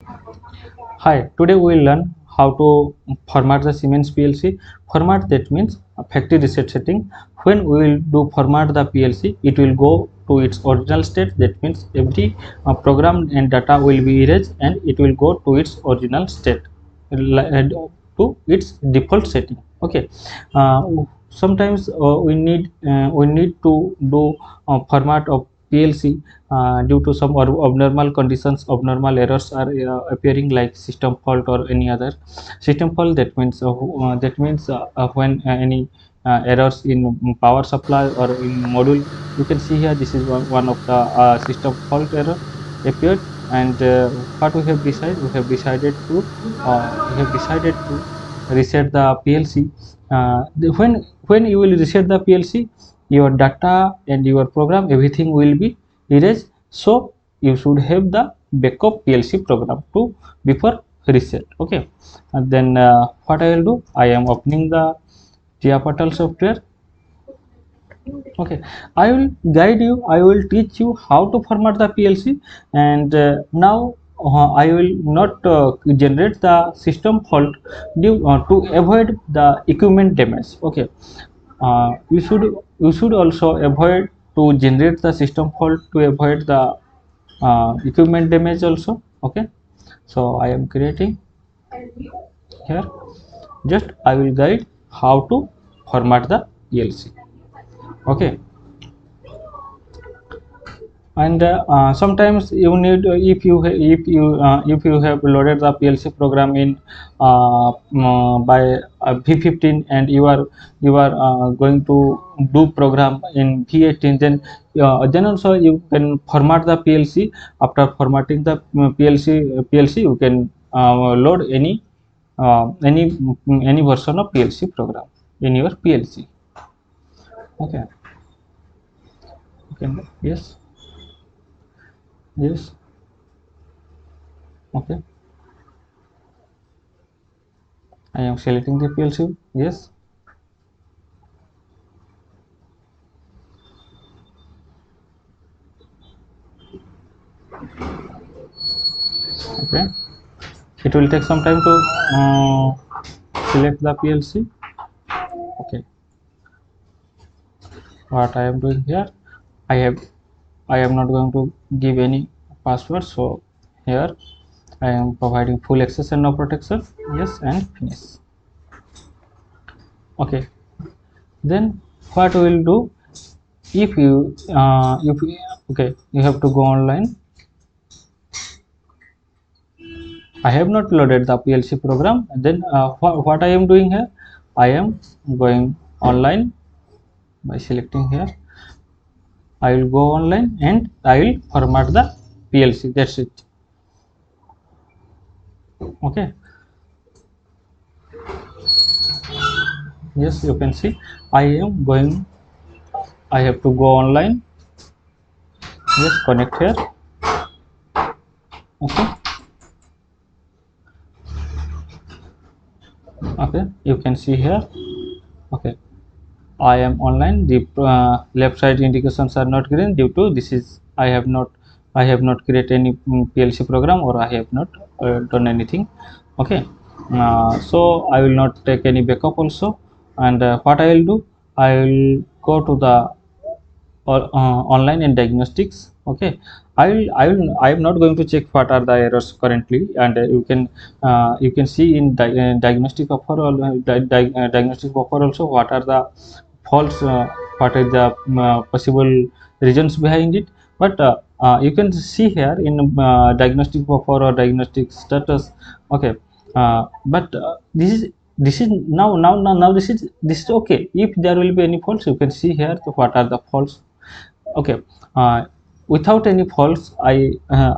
Hi, today we will learn how to format the Siemens PLC. Format, that means a factory reset setting. When we will do format the PLC, it will go to its original state. That means every program and data will be erased and it will go to its original state, to its default setting. Okay. Uh, Sometimes we need to do format of PLC due to some abnormal conditions. Abnormal errors are appearing, like system fault or any other system fault. That means when any errors in power supply or in module. You can see here, this is one of the system fault error appeared. And what we have decided to reset the PLC. When you will reset the PLC, your data and your program, everything will be erased. So you should have the backup PLC program to before reset. Okay. And then what I will do, I am opening the Tia Portal software. Okay, I will guide you, I will teach you how to format the PLC. And now I will not generate the system fault to avoid the equipment damage. Okay. You should also avoid to generate the system fault to avoid the equipment damage also. Okay, so I am creating here. Just I will guide how to format the PLC. Okay. And sometimes you need, if you have loaded the PLC program in by V15, and you are going to do program in V18, then also you can format the PLC. After formatting the PLC, you can load any version of PLC program in your PLC. Okay. Okay. Yes. Yes. Okay. I am selecting the PLC. Yes. Okay. It will take some time to select the PLC. Okay. What I am doing here, I am not going to give any password. So here I am providing full access and no protection. Yes, and finish. Okay. Then what we will do, okay, you have to go online. I have not loaded the PLC program. And then what I am doing here, I am going online by selecting here. I will go online and I will format the PLC. That's it. Okay. Yes, you can see I am going. I have to go online. Yes, connect here. Okay. Okay, you can see here. Okay, I am online. The left side indications are not green due to this is I have not created any PLC program, or I have not done anything. Okay. So I will not take any backup also. And what I will do, I will go to the online and diagnostics. Okay. I am not going to check what are the errors currently. And you can see in diagnostic offer, or diagnostic offer also, what are the faults, what are the possible reasons behind it. But you can see here in diagnostic offer or diagnostic status. Okay. But this is now this is okay. If there will be any faults, you can see here, so what are the faults. Okay. uh, Without any faults, I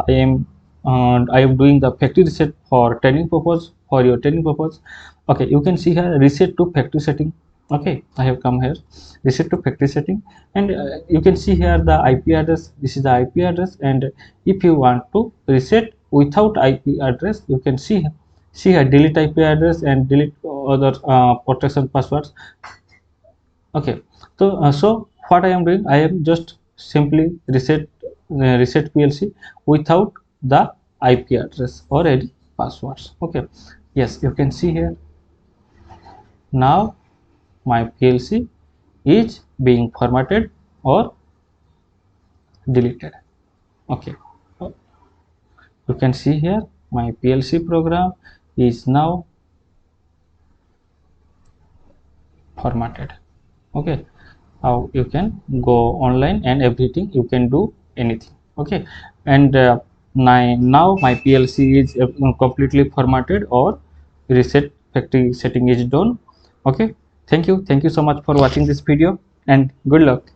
am doing the factory reset for training purpose, for your training purpose. Okay, you can see here, reset to factory setting. Okay, I have come here, reset to factory setting. And you can see here the IP address. This is the IP address. And if you want to reset without IP address, you can see here, delete IP address and delete other protection passwords. Okay. So what I am doing, I am just simply reset PLC without the IP address or any passwords. Okay, yes, you can see here now my PLC is being formatted or deleted. Okay, you can see here my PLC program is now formatted. Okay, how you can go online and everything, you can do anything. Okay, and now my PLC is completely formatted or reset factory setting is done. Okay, thank you so much for watching this video and good luck.